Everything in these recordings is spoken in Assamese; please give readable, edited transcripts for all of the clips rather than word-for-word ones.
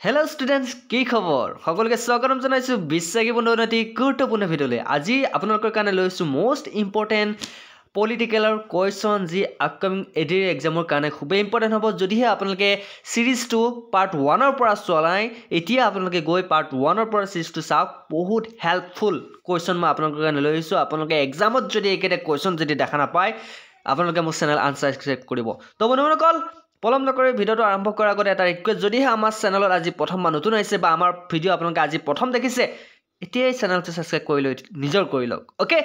Hello students, কি খবৰ? সকলোকে স্বাগতম জনাইছো বিশ্বাসী বন্ধুৰ অতি গুৰুত্বপূৰ্ণ ভিডিঅ'লৈ। আজি আপোনালোকৰ কাৰণে লৈছো মোষ্ট ইম্পৰ্টেন্ট পলিটিকেলৰ কোৱেশ্চন যি আপকামিং এডিৰ এক্সামৰ কাৰণে খুবেই ইম্পৰ্টেন্ট হ'ব। যদিহে আপোনালোকে সিৰিজ 2 পাৰ্ট 1 ৰ পৰা চলাই এতিয়া আপোনালোকে গৈ পাৰ্ট 1 ৰ পৰা সিৰিজ 2 চাওক, বহুত হেল্পফুল কোৱেশ্চন মই আপোনালোকৰ কাৰণে লৈ আহিছো। আপোনালোকে এক্সামত যদি একেটা কোৱেশ্চন যদি দেখা নাপায় আপোনালোকে মোৰ চেনেল আনসাবস্ক্ৰাইব কৰিব। তো বন্ধুসকল পলম নকৰি ভিডিওটো আৰম্ভ কৰাৰ আগতে এটা ৰিকুৱেষ্ট, যদিহে আমাৰ চেনেলত আজি প্ৰথমবাৰ নতুন আহিছে বা আমাৰ ভিডিও আপোনালোকে আজি প্ৰথম দেখিছে এতিয়াই চেনেলটো সাবস্ক্ৰাইব কৰি লৈ নিজৰ কৰি লওক। ওকে,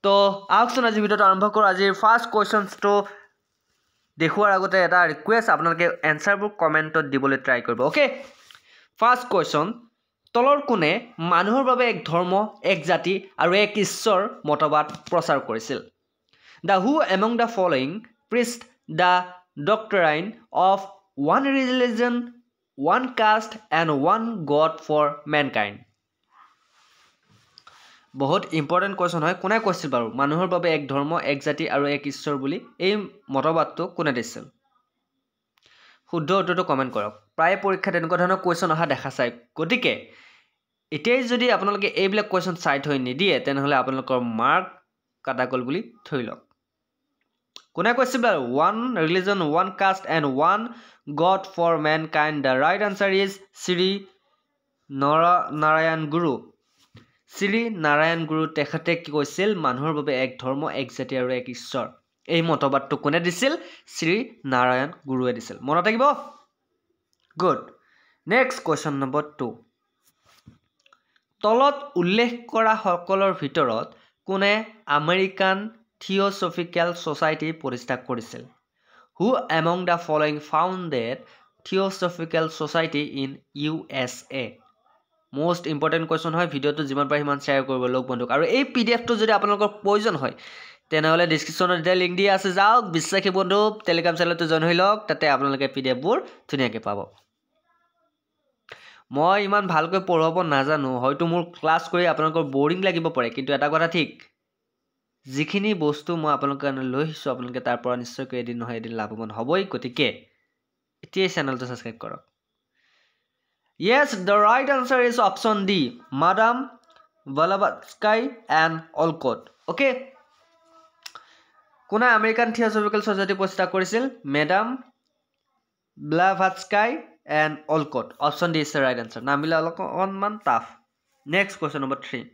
তো আহকচোন আজি ভিডিওটো আৰম্ভ কৰোঁ। আজিৰ ফাৰ্ষ্ট কোৱেশ্চনটো দেখুৱাৰ আগতে এটা ৰিকুৱেষ্ট, আপোনালোকে এনসাৰবোৰ কমেন্টত দিবলৈ ট্ৰাই কৰিব। ওকে, ফাৰ্ষ্ট কোৱেশ্চন, তলৰ কোনে মানুহৰ বাবে এক ধৰ্ম, এক জাতি আৰু এক ঈশ্বৰ মতবাদ প্ৰচাৰ কৰিছিল? The who among the following preached the doctrine of one religion, one caste and one God for mankind? বহুত ইম্পৰ্টেন্ট কোৱেশ্চন হয়। কোনে কৈছিল বাৰু মানুহৰ বাবে এক ধৰ্ম, এক জাতি আৰু এক ঈশ্বৰ বুলি এই মতবাদটো কোনে দিছিল? শুদ্ধ উত্তৰটো কমেন্ট কৰক। প্ৰায় পৰীক্ষাত এনেকুৱা ধৰণৰ কোৱেশ্চন অহা দেখা যায়, গতিকে এতিয়াই যদি আপোনালোকে এইবিলাক কোৱেশ্চন চাই থৈ নিদিয়ে তেনেহ'লে আপোনালোকৰ মাৰ্ক কাটা গ'ল বুলি ধৰি লওক। কোনে কৈছিল বাৰু one religion, one caste and one God for mankind? The right answer is Shri Narayan Guru. Shri Narayan গুৰু তেখেতে কি কৈছিল? মানুহৰ বাবে এক ধৰ্ম, এক জাতি আৰু এক ঈশ্বৰ। এই মতবাদটো কোনে দিছিল? শ্ৰী নাৰায়ণ গুৰুৱে দিছিল। মনত থাকিব? গুড। নেক্সট কুৱেশ্যন নম্বৰ 2, তলত উল্লেখ কৰা সকলৰ ভিতৰত কোনে আমেৰিকান থিঅ'চফিকেল ছ'চাইটি প্ৰতিষ্ঠা কৰিছিল? Who among the following founded theosophical society in USA? Most important question হয়। ভিডিঅ'টো যিমান পাৰে সিমান শ্বেয়াৰ কৰিব লওক বন্ধুক। আৰু এই PDF টো যদি আপোনালোকৰ প্ৰয়োজন হয় তেনেহ'লে ডিছক্ৰিপশ্যনত এতিয়া লিংক দিয়া আছে, যাওক বিশ্বাসী বন্ধু টেলিগ্ৰাম চেনেলটো জইন হৈ লওক, তাতে আপোনালোকে PDF বোৰ ধুনীয়াকৈ পাব। মই ইমান ভালকৈ পঢ়াব নাজানো, হয়তো মোৰ ক্লাছ কৰি আপোনালোকৰ বৰিং লাগিব পাৰে, কিন্তু এটা কথা ঠিক, যিখিনি বস্তু মই আপোনালোকৰ কাৰণে লৈ আহিছোঁ আপোনালোকে তাৰ পৰা নিশ্চয়কৈ এদিন নহয় এদিন লাভৱান হ'বই। গতিকে এতিয়াই চেনেলটো ছাবস্ক্ৰাইব কৰক। Yes, the right answer is option D, Madam Blavatsky and Olcott. Okay, কোনে আমেৰিকান থিঅ'চফিকেল ছ'চাইটি প্ৰতিষ্ঠা কৰিছিল? Madam Blavatsky and Olcott. Option D is the right answer. নামবিলাক অকণমান টাফ। নেক্সট কুৱেশ্যন নম্বৰ 3,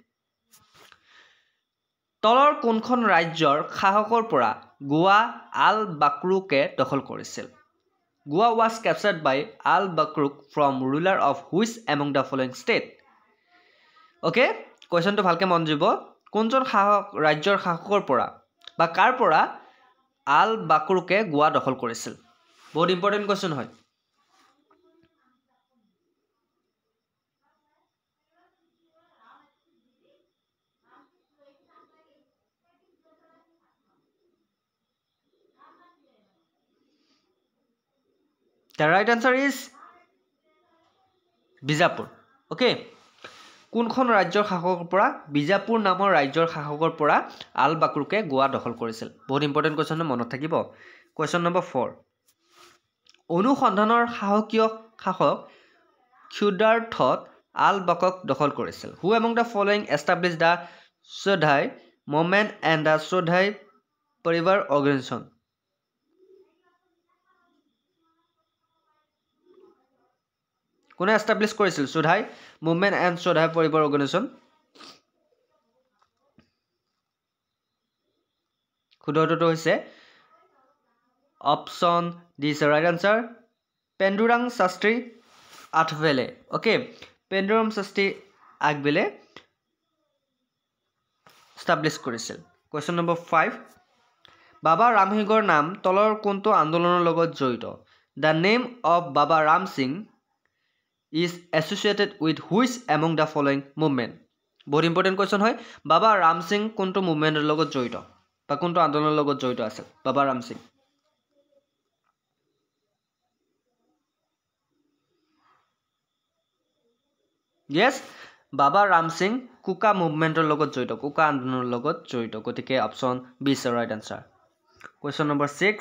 তলৰ কোনখন ৰাজ্যৰ শাসকৰ পৰা গোৱা আল বাকৰুকে দখল কৰিছিল? গোৱা was captured by Al Bakruk from ruler of which among the following state? Okay, কুৱেশ্যনটো ভালকে মন দিব। কোনজন ৰাজ্যৰ শাসকৰ পৰা বা কাৰ পৰা আল বাকৰুকে গোৱা দখল কৰিছিল? বহুত ইম্পৰ্টেণ্ট কুৱেশ্যন হয়। The right answer is Bijapur. Okay, কোনখন ৰাজ্যৰ শাসকৰ পৰা? বিজাপুৰ নামৰ ৰাজ্যৰ শাসকৰ পৰা আল বাকৰুকে গোৱা দখল কৰিছিল। বহুত ইম্পৰ্টেণ্ট কুৱেশ্যন, মনত থাকিব। কুৱেশ্যন নম্বৰ 4, অনুসন্ধানৰ সাহসীয় শাসক ক্ষুদ্ৰাৰ্থত আল বাকক দখল কৰিছিল? Who among the following establish the স্বদেই movement and the স্বদেই পৰিবাৰ অৰ্গেনাইজেশ্যন? কোনে এষ্টাব্লিছ কৰিছিল স্বদেই মুভমেণ্ট এণ্ড স্বদেই পৰিবাৰ অৰ্গেনাইজেশ্যন? শুদ্ধ উত্তৰটো হৈছে option D is the right answer, Pandurang Shastri Athavale. Okay, Pandurang Shastri Athavale establish কৰিছিল। কুৱেশ্যন নম্বৰ 5, বাবা ৰামসিঙৰ নাম তলৰ কোনটো আন্দোলনৰ লগত জড়িত? দ্য নেম অফ বাবা Ram Singh is associated with which among the following movement? বহুত ইম্পৰ্টেণ্ট কুৱেশ্যন হয়। বাবা ৰাম সিং কোনটো মুভমেণ্টৰ লগত জড়িত বা কোনটো আন্দোলনৰ লগত জড়িত আছিল বাবা ৰাম সিং? Yes, বাবা ৰাম সিং কুকা মুভমেণ্টৰ লগত জড়িত, কুকা আন্দোলনৰ লগত জড়িত। গতিকে option B is the right answer. Question number 6,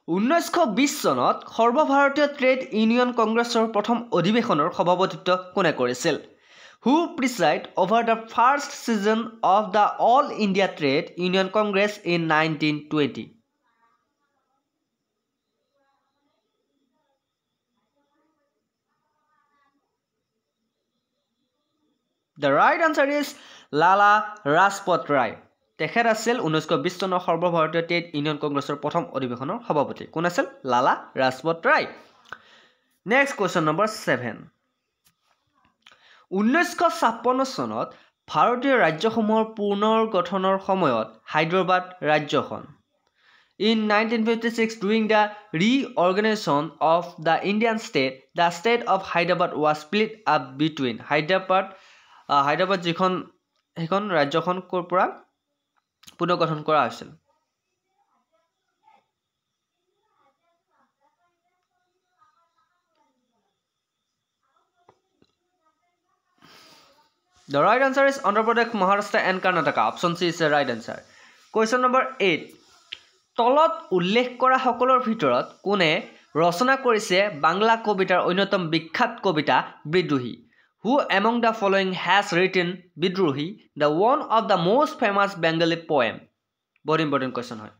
1920 চনত সৰ্বভাৰতীয় ট্ৰেড ইউনিয়ন কংগ্ৰেছৰ প্ৰথম অধিৱেশনৰ সভাপতিত্ব কোনে কৰিছিল? Who presided over the first session of the All India Trade Union Congress in 1920? The right answer is Lala Rajpat Rai. তেখেত আছিল 1920 চনৰ সৰ্বভাৰতীয় ট্ৰেড ইউনিয়ন কংগ্ৰেছৰ প্ৰথম অধিৱেশনৰ সভাপতি। কোন আছিল? লালা ৰাজপথ ৰায়। Next question number 7। 1956 চনত ভাৰতীয় ৰাজ্যসমূহৰ পুনৰ গঠনৰ সময়ত হায়দৰাবাদ ৰাজ্যখন In 1956, during the reorganization of the Indian state, the state of Hyderabad was split up between Hyderabad যিখন সেইখন ৰাজ্যখন কৰ পৰা পুনৰ গঠন কৰা হৈছিল? The right answer is Andhra Pradesh, Maharashtra and Karnataka. Option C is the right answer. Question number 8. তলত উল্লেখ কৰা সকলৰ ভিতৰত কোনে ৰচনা কৰিছে বাংলা কবিতাৰ অন্যতম বিখ্যাত কবিতা বিদ্ৰোহী? Who among the following has written Bidrohi, the one of the most famous Bengali poem? Very important question হয়।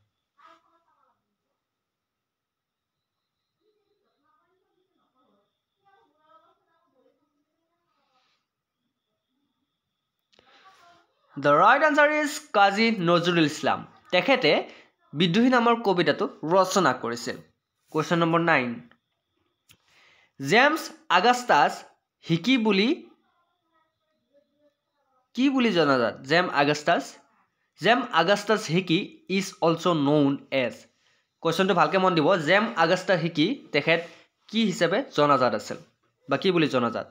The right answer is Kazi Nazrul Islam. তেখেতে বিদ্ৰোহী নামৰ কবিতাটো ৰচনা কৰিছিল। Question number 9. James Augustus Hicky বুলি কি বুলি জনাজাত? James Augustus Hicky is also known as. কোৱেশ্যনটো ভালকে মন দিব। জেম আগাষ্টাছ হিকি তেখেত কি হিচাপে জনাজাত আছিল বা কি বুলি জনাজাত?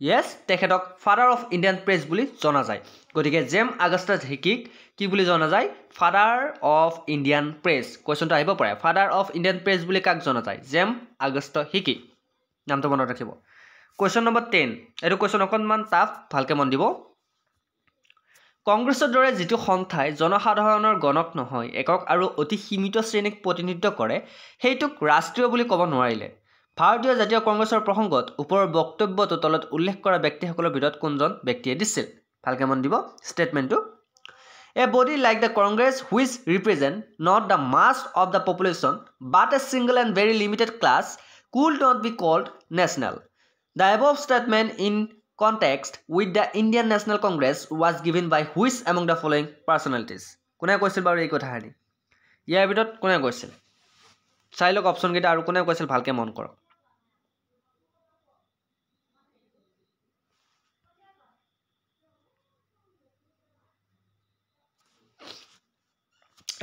Yes, তেখেতক ফাদাৰ অফ ইণ্ডিয়ান প্ৰেছ বুলি জনা যায়। গতিকে জেম আগাষ্টাছ হিকিক কি বুলি জনা যায়? Father of Indian press. কুৱেশ্যনটো আহিব পাৰে। ফাদাৰ অফ ইণ্ডিয়ান প্ৰেছ বুলি কাক জনা যায়? James Augustus Hicky. নামটো মনত ৰাখিব। Question number 10। এইটো কুৱেশ্যন অকণমান টাফ, ভালকে মন দিব। কংগ্ৰেছৰ দৰে যিটো সন্থাই জনসাধাৰণৰ গণক নহয়, একক আৰু অতি সীমিত শ্ৰেণীক প্ৰতিনিধিত্ব কৰে, সেইটোক ৰাষ্ট্ৰীয় বুলি ক'ব নোৱাৰিলে। ভাৰতীয় জাতীয় কংগ্ৰেছৰ প্ৰসংগত ওপৰৰ বক্তব্যটো তলত উল্লেখ কৰা ব্যক্তিসকলৰ ভিতৰত কোনজন ব্যক্তিয়ে দিছিল? ভালকে মন দিব ষ্টেটমেণ্টটো। A body like the Congress which represent not the mass of the population but a single and very limited class could not be called national. The above statement in context with the Indian National Congress was given by which among the following personalities? কোনে কৈছিল বাৰু এই কথাখিনি? ইয়াৰ ভিতৰত কোনে কৈছিল? চাই লওক অপশ্যন কেইটা আৰু কোনে কৈছিল ভালকে মন কৰক।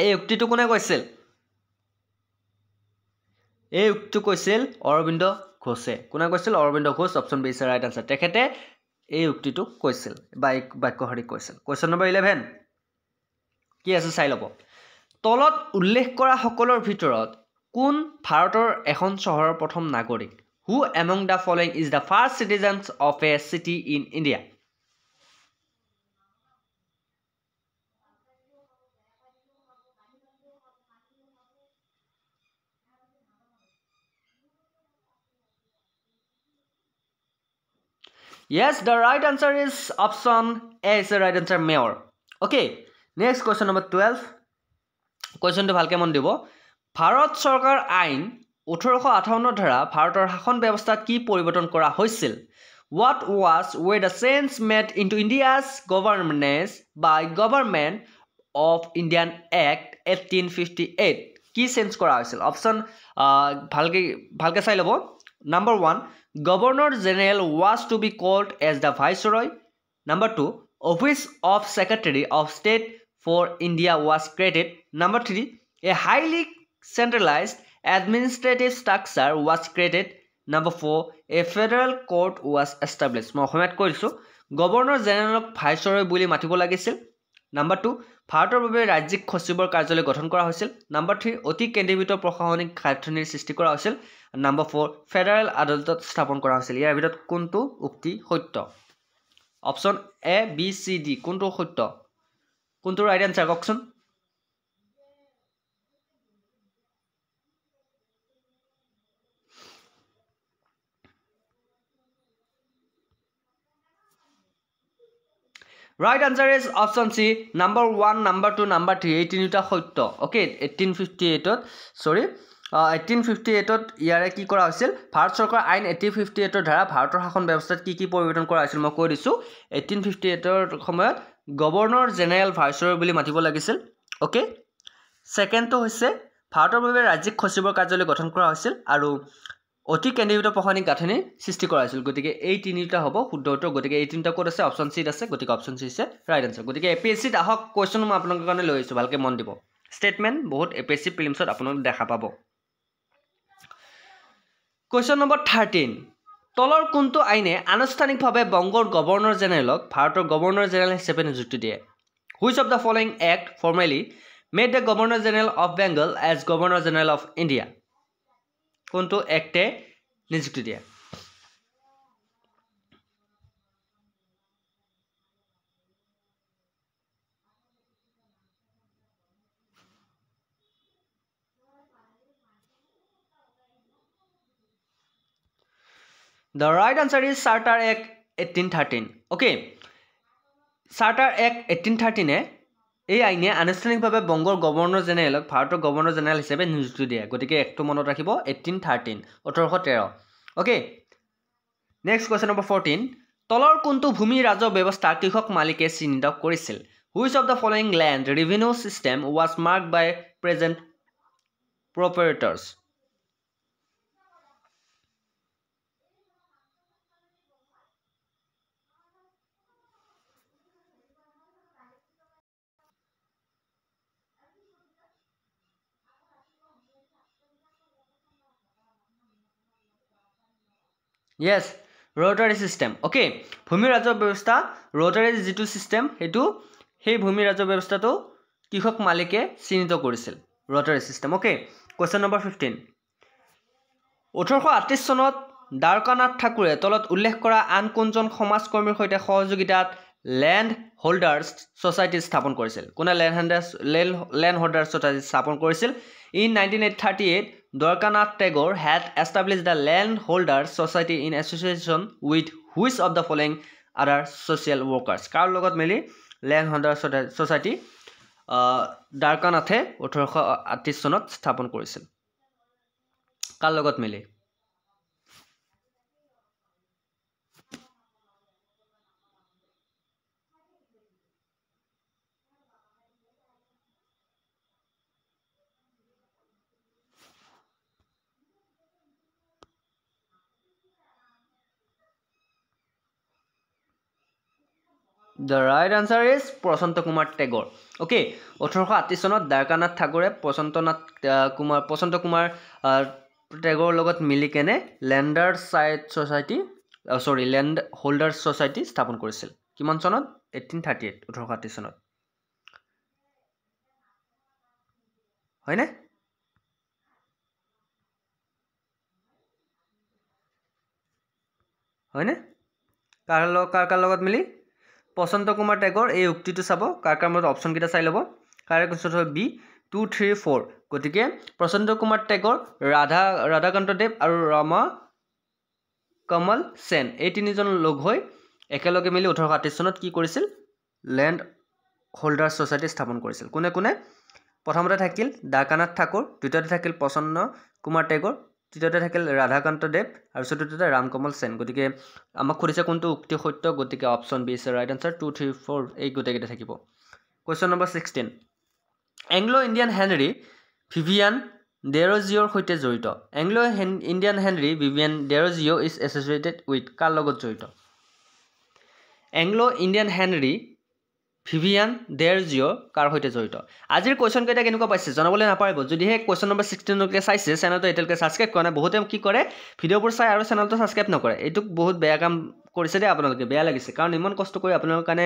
এই উক্তিটো কোনে কৈছিল? এই উক্তিটো কৈছিল অৰবিন্দ ঘোষে। কোনে কৈছিল? Aurobindo Ghosh. Option B is right answer. তেখেতে এই উক্তিটো কৈছিল বা এই বাক্যশাৰী কৈছিল। কুৱেশ্যন নম্বৰ 11 কি আছে চাই ল'ব। তলত উল্লেখ কৰা সকলৰ ভিতৰত কোন ভাৰতৰ এখন চহৰৰ প্ৰথম নাগৰিক? Who among the following is the first citizens of a city in India? Yes, the right answer is option A is the right answer, Mayor. Okay, next question number 12. Question to ভালকে মন দিব। ভাৰত চৰকাৰ আইন 1858 ধাৰা ভাৰতৰ শাসন ব্যৱস্থাত কি পৰিৱৰ্তন কৰা হৈছিল? What were the changes made into India's governance by Government of Indian Act 1858? কি চেঞ্জ কৰা হৈছিল? অপশ্যন ভালকে চাই ল'ব। Number 1, Governor General was to be called as the Viceroy. Number 2, Office of Secretary of State for India was created. Number 3, a highly centralized administrative structure was created. Number 4, a federal court was established. মই অসমীয়াত কৈছোঁ, গভৰ্ণৰ জেনেৰেলক ভাইচৰয় বুলি মাতিব লাগিছিল। Number 2, ভাৰতৰ বাবে ৰাজ্যিক সচিবৰ কাৰ্যালয় গঠন কৰা হৈছিল। Number 3, অতি কেন্দ্ৰীভূত প্ৰশাসনিক গাঁথনিৰ সৃষ্টি কৰা হৈছিল। Number 4, ফেডাৰেল আদালতত স্থাপন কৰা হৈছিল। ইয়াৰ ভিতৰত কোনটো উক্তি সত্য? Option A B C D কোনটো সত্য কোনটো ৰাইট আনসাৰ কওকচোন Right answer is option C. Number 1, number 2, number 3. 18টা সত্য ওকে 1858 sorry 1858 ইয়াৰে কি কৰা হৈছিল ভাৰত চৰকাৰ আইন 1858 ধাৰা ভাৰতৰ শাসন ব্যৱস্থাত কি পৰিৱৰ্তন কৰা হৈছিল মই কৈ দিছো 1858 সময়ত গভৰ্ণৰ জেনেৰেল ভাইসৰয় বুলি মাতিব লাগিছিল ওকে সেকেন্ডটো হৈছে ভাৰতৰ বাবে ৰাজ্যিক সচিবৰ কাৰ্যালয় গঠন কৰা হৈছিল আৰু অতি কেন্দ্ৰীভূত প্ৰশাসনিক গাঁথনি সৃষ্টি কৰা হৈছিল গতিকে এই তিনিটা হ'ব শুদ্ধ উত্তৰ গতিকে এই তিনিটা কোড আছে অপশ্যন চি আছে গতিকে অপশ্যন চি আছে ৰাইট আনসাৰ গতিকে এপিএসসি ত আহক কোৱেশ্চন মই আপোনালোকৰ কাৰণে লৈ আহিছো ভালকে মন দিব ষ্টেটমেন্ট বহুত এপিএসসি প্ৰিলিমছত আপোনালোক দেখা পাব কোৱেশ্চন নম্বৰ 13 তলৰ কোনটো আইনে আনুষ্ঠানিকভাৱে বংগৰ গভৰ্ণৰ জেনেৰেলক ভাৰতৰ গভৰ্ণৰ জেনেৰেল হিচাপে নিযুক্তি দিয়ে Which of the following act formally made the Governor General of Bengal as Governor General of India? কোনটো একটে নিযুক্তি দিয়ে The right answer is Charter Act 1813 okay Charter Act 1813 এই আইনে আনুষ্ঠানিকভাৱে বংগৰ গভৰ্ণৰ জেনেৰেলক ভাৰতৰ গভৰ্ণৰ জেনেৰেল হিচাপে নিযুক্তি দিয়ে গতিকে একটো মনত ৰাখিব 1813 1813 ওকে নেক্সট কোৱেশ্চন নম্বৰ 14 তলৰ কোনটো ভূমি ৰাজহ ব্যৱস্থা কৃষক মালিকে চিহ্নিত কৰিছিল Which of the following land revenue system was marked by present proprietors Yes, rotary system. Okay. ভূমি ৰাজহ ব্যৱস্থা rotary যেটো system হেতু সেই ভূমি ৰাজহ ব্যৱস্থাটো কৃষক মালিকে চিহ্নিত কৰিছিল rotary system. Okay. Question number 15. 1838 চনত দ্বাৰকানাথ ঠাকুৰে তলত উল্লেখ কৰা আন কোনজন সমাজকৰ্মীৰ সৈতে সহযোগিতাত ল্যান্ড হোল্ডাৰ্স সোসাইটি স্থাপন কৰিছিল কোনে ল্যান্ড হোল্ডাৰ্স সোসাইটি স্থাপন কৰিছিল In 1938, Dwarkanath Tagore had established the Landholders Society in association with which of the following other social workers? কাৰ লগত মিলি Landholders Society Dwarkanathে 1838 চনত স্থাপন কৰিছিল কাৰ লগত মিলি The right answer is Prasanta Kumar Tagore. Okay, 1838 চনত দ্বাৰকানাথ ঠাকুৰে প্ৰশান্ত কুমাৰ টেগৰ লগত মিলি কেনে ল্যান্ড হোল্ডাৰ্স সোসাইটি স্থাপন কৰিছিল কিমান চনত 1838 চনত হয়নে কাৰ লগত মিলি প্ৰশান্ত কুমাৰ টেগৰ এই উক্তিটো চাব কাৰ মত অপচন কিটা চাই লব কাৰেক্ট আনসাৰ হ'ল বি 2 3 4 গতিকে প্ৰশান্ত কুমাৰ টেগৰ ৰাধাকান্ত দেৱ আৰু ৰামা কমল সেন এই তিনিজন লগ হৈ একেলগে মিলি 1838 চনত কি কৰিছিল ল্যান্ড হোল্ডাৰ্স সোসাইটি স্থাপন কৰিছিল কোনে কোনে প্ৰথমতে থাকিল দ্বাৰকানাথ ঠাকুৰ দ্বিতীয়তে থাকিল প্ৰসন্ন কুমাৰ টেগৰ তৃতীয়তে থাকিল ৰাধাকান্ত দেৱ আৰু চতুৰ্থতে ৰামকমল সেন গতিকে আমাক খুদিছে কোনটো উক্তি সত্য গতিকে option B is right answer 2 3 4 এই গোটেইটা থাকিব question number 16 Anglo Indian Henry Vivian ডেৰজিঅ'ৰ সৈতে জড়িত Anglo Indian Henry Vivian Derozio' is associated with কাৰ লগত জড়িত Anglo Indian Henry Vivian Derozio' কাৰ সৈতে জড়িত আজিৰ কোৱেশ্চন কেইটা কেনেকুৱা পাইছে জনাবলৈ নাপাৰিব যদিহে কোৱেশ্চন নম্বৰ 16 লৈকে চাইছে চেনেলটো এতিয়ালৈকে সাবস্ক্ৰাইব কৰা নাই বহুতে কি কৰে ভিডিঅ'বোৰ চাই আৰু চেনেলটো সাবস্ক্ৰাইব নকৰে এইটো বহুত বেয়া কাম কৰিছে দে আপোনালোকে বেয়া লাগিছে কাৰণ ইমান কষ্ট কৰি আপোনালোকৰ কাৰণে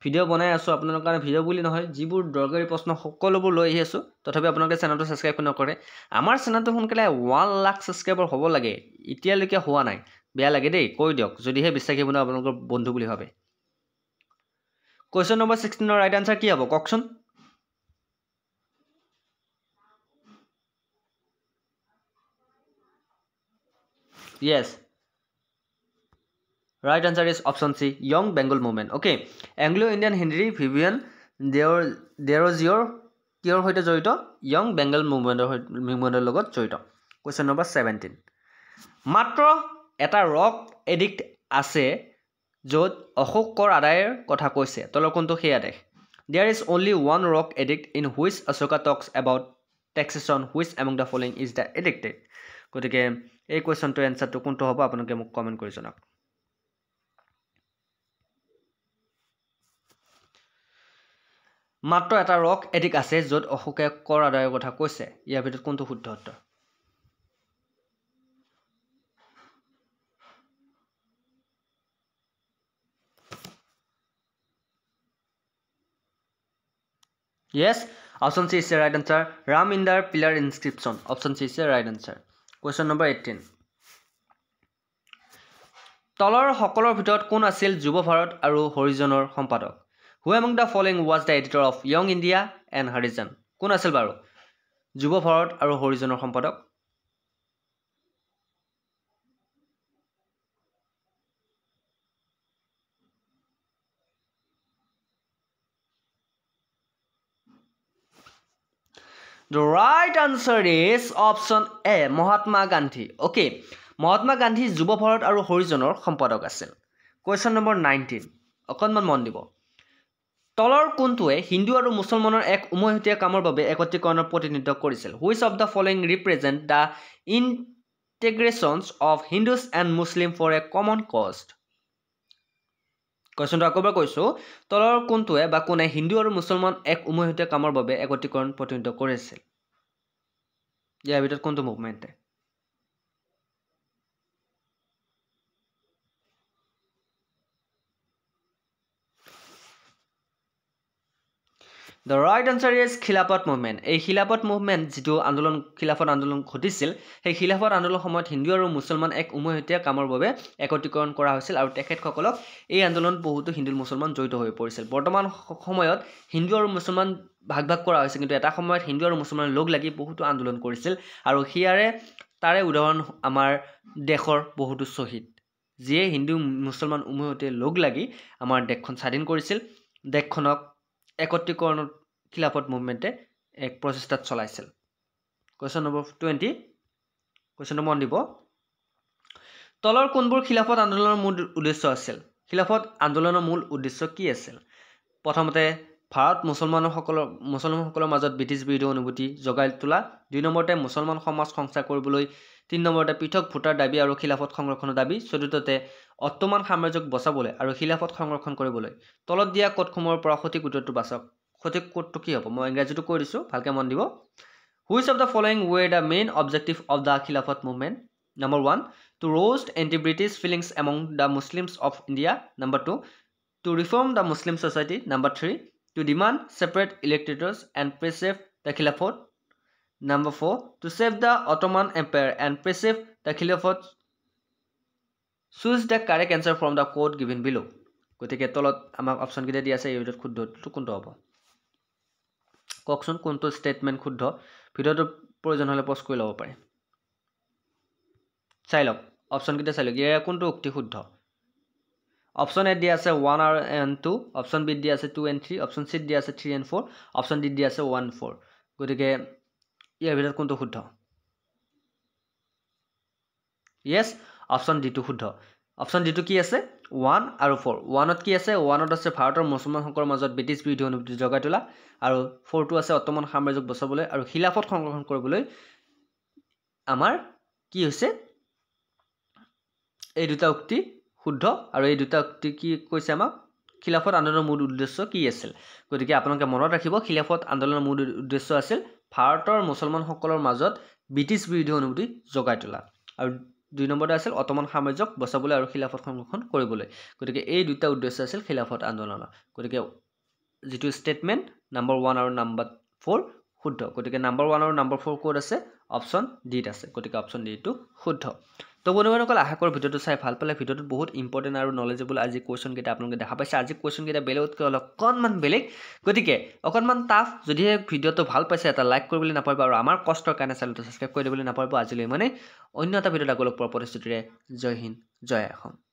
ভিডিঅ' বনাই আছো আপোনালোকৰ কাৰণে ভিডিঅ' বুলি নহয় যিবোৰ দৰকাৰী প্ৰশ্ন সকলোবোৰ লৈ আহি আছো তথাপি আপোনালোকে চেনেলটো সাবস্ক্ৰাইব নকৰে আমাৰ চেনেলটো সোনকালে 1 লাখ সাবস্ক্ৰাইবাৰ হ'ব লাগে এতিয়ালৈকে হোৱা নাই বেয়া লাগে দেই কৈ দিয়ক যদিহে বিশ্বাসী বনাও আপোনালোকৰ বন্ধু বুলি ভাবে Question number 16 ৰ right answer কি হ'ব কওকচোন Yes Right answer is option C Young Bengal Movement Okay Anglo-Indian Henry Vivian there was your কিয়ৰ হৈতে জড়িত Young Bengal Movement লগত জড়িত Question number 17 মাত্ৰ এটা ৰক এডিক্ট আছে য'ত অশোকৰ আদায়ৰ কথা কৈছে তলৰ কোনটো সেয়া দেখ There is only one rock edict in which Ashoka talks about taxation which among the following is the addicted গতিকে এই কোৱেশ্চনটো এনসাৰটো কোনটো হ'ব আপোনালোকে মোক কমেন্ট কৰি জনাওক মাত্ৰ এটা ৰক এডিক্ট আছে য'ত অশোকে কৰ আদায়ৰ কথা কৈছে ইয়াৰ ভিতৰত কোনটো শুদ্ধ উত্তৰ Yes, option C is the right answer. Ram Indar pillar inscription. Option C is the right answer. Question number 18. তলৰ সকলৰ ভিতৰত কোন আছিল যুৱ ভাৰত আৰু হৰিজনৰ সম্পাদক? Who among the following was the editor of Young India and Harijan? কোন আছিল বাৰু? যুৱ ভাৰত আৰু হৰিজনৰ সম্পাদক? The right answer is option A, Mahatma Gandhi. Okay, Mahatma Gandhi যুৱ ভাৰত আৰু হৰিজনৰ সম্পাদক আছিল। Question number 19. অকণমান মন দিব। তলৰ কোনটোৱে হিন্দু আৰু মুছলমানৰ এক উমৈহতীয়া কামৰ বাবে একত্ৰীকৰণৰ প্ৰতিনিধিত্ব কৰিছিল? Which of the following represent the integrations of Hindus and Muslims for a common cause? কোৱেশ্চনটো আকৌবাৰ কৈছো তলৰ কোনটোৱে বা কোনে হিন্দু আৰু মুছলমান এক উমৈহতীয়া কামৰ বাবে একত্ৰীকৰণ প্ৰতিনিধিত্ব কৰিছিল ইয়াৰ ভিতৰত কোনটো মুভমেন্টে The right answer is Khilafat movement. এই Khilafat movement যেটো আন্দোলন Khilafat আন্দোলন ঘটিছিল সেই Khilafat আন্দোলনৰ সময়ত হিন্দু আৰু মুছলমান এক উমৈহতীয়া কামৰ বাবে একত্ৰীকৰণ কৰা হৈছিল আৰু তেখেতসকলক এই আন্দোলনত বহুতো হিন্দু মুছলমান জড়িত হৈ পৰিছিল বৰ্তমান সময়ত হিন্দু আৰু মুছলমান ভাগ কৰা হৈছে কিন্তু এটা সময়ত হিন্দু আৰু মুছলমান লগ লাগি বহুতো আন্দোলন কৰিছিল আৰু হিয়াৰে তাৰে উদাহৰণ আমাৰ দেশৰ বহুতো শহীদ যিয়ে হিন্দু মুছলমান উমৈহতীয়া লগ লাগি আমাৰ দেশখন স্বাধীন কৰিছিল দেশখনক একত্ৰীকৰণৰ খিলাফত মুভমেন্টে এক প্ৰচেষ্টা চলাইছিল কোৱেশ্চন নম্বৰ 20 কোৱেশ্চন মন দিব তলৰ কোনবোৰ খিলাফত আন্দোলনৰ মূল উদ্দেশ্য আছিল খিলাফত আন্দোলনৰ মূল উদ্দেশ্য কি আছিল প্ৰথমতে ভাৰত মুছলমানসকলৰ মাজত ব্ৰিটিছ বিৰোধী অনুভূতি জগাই তোলা দুই নম্বৰতে মুছলমান সমাজ সংস্কাৰ কৰিবলৈ তিন নম্বৰতে পৃথক ভোটাৰ দাবী আৰু খিলাফত সংৰক্ষণৰ দাবী চতুৰ্থতে অটোমান সাম্ৰাজ্যক বচাবলৈ আৰু খিলাফত সংৰক্ষণ কৰিবলৈ তলত দিয়া কোডসমূহৰ পৰা সঠিক উত্তৰটো বাছক সঠিক কোডটো কি হ'ব মই ইংৰাজীটো কৈ দিছো ভালকে মন দিব Which of the following were the main objective of the Khilafat movement? Number 1, to roast anti-British feelings among the Muslims of India. Number 2, to reform the Muslim society. Number 3, to demand separate electors and preserve the Khilafat. Number 4, to save the Ottoman Empire and preserve the Khilafat. Choose the correct answer from the code given below. গতিকে তলত আমাক অপচন কেইটা দিয়া আছে এই ভিতৰত শুদ্ধটো কোনটো হ'ব ককচোন কোনটো স্টেটমেন্ট শুদ্ধ ভিডিওটো প্ৰয়োজন হলে পজ কৰি ল'ব পাৰে চাই লওক অপচন কেইটা চাই লওক ইয়াৰ কোনটো উক্তি শুদ্ধ অপচন এ দিয়া আছে 1 and 2 অপচন বি দিয়া আছে 2 and 3 অপচন সি দিয়া আছে 3 and 4 অপচন ডি দিয়া আছে 1 4 গতিকে ইয়াৰ ভিতৰত কোনটো শুদ্ধ yes অপচন ডি টো শুদ্ধ অপচন ডি টো কি আছে 1 আৰু 4 1 ত কি আছে 1 ত আছে ভাৰতৰ মুছলমানসকলৰ মাজত ব্ৰিটিছ বিৰোধী অনুভূতি জগাই তোলা আৰু 4 টো আছে অটোমান সাম্ৰাজ্যক বচাবলৈ আৰু খিলাফত সংৰক্ষণ কৰিবলৈ আমাৰ কি হৈছে এই দুটা উক্তি শুদ্ধ আৰু এই দুটা উক্তি কি কৈছে আমাক খিলাফত আন্দোলনৰ মূল উদ্দেশ্য কি আছিল গতিকে আপোনালোকে মনত ৰাখিব খিলাফত আন্দোলনৰ মূল উদ্দেশ্য আছিল ভাৰতৰ মুছলমানসকলৰ মাজত ব্ৰিটিছ বিৰোধী অনুভূতি জগাই তোলা আৰু দুই নম্বৰতে আছিল অটোমান সাম্ৰাজ্যক বচাবলৈ আৰু খিলাফত সংৰক্ষণ কৰিবলৈ গতিকে এই দুটা উদ্দেশ্য আছিল খিলাফত আন্দোলনৰ গতিকে যেটো স্টেটমেন্ট নাম্বাৰ 1 আৰু নাম্বাৰ 4 শুদ্ধ গতিকে নাম্বাৰ 1 আৰু নাম্বাৰ 4 কোড আছে অপশ্যন ডিত আছে গতিকে অপশ্যন ডিটো শুদ্ধ তো বন্ধুসকল আশা কৰোঁ ভিডিঅ'টো চাই ভাল পালে ভিডিঅ'টোত বহুত ইম্পৰ্টেণ্ট আৰু নলেজেবল আজি কুৱেশ্যনকেইটা আপোনালোকে দেখা পাইছে আজি কুৱেশ্যনকেইটা বেলেগতকৈ অকণমান বেলেগ গতিকে অকণমান টাফ যদিহে ভিডিঅ'টো ভাল পাইছে এটা লাইক কৰিবলৈ নাপাহৰিব আৰু আমাৰ কষ্টৰ কাৰণে চেনেলটো ছাবস্ক্ৰাইব কৰি দিবলৈ নাপাহৰিব আজিলৈ মানে অন্য এটা ভিডিঅ'ত আকৌ লগ পোৱাৰ প্ৰতিশ্ৰুতিৰে জয় হিন্দ জয় অসম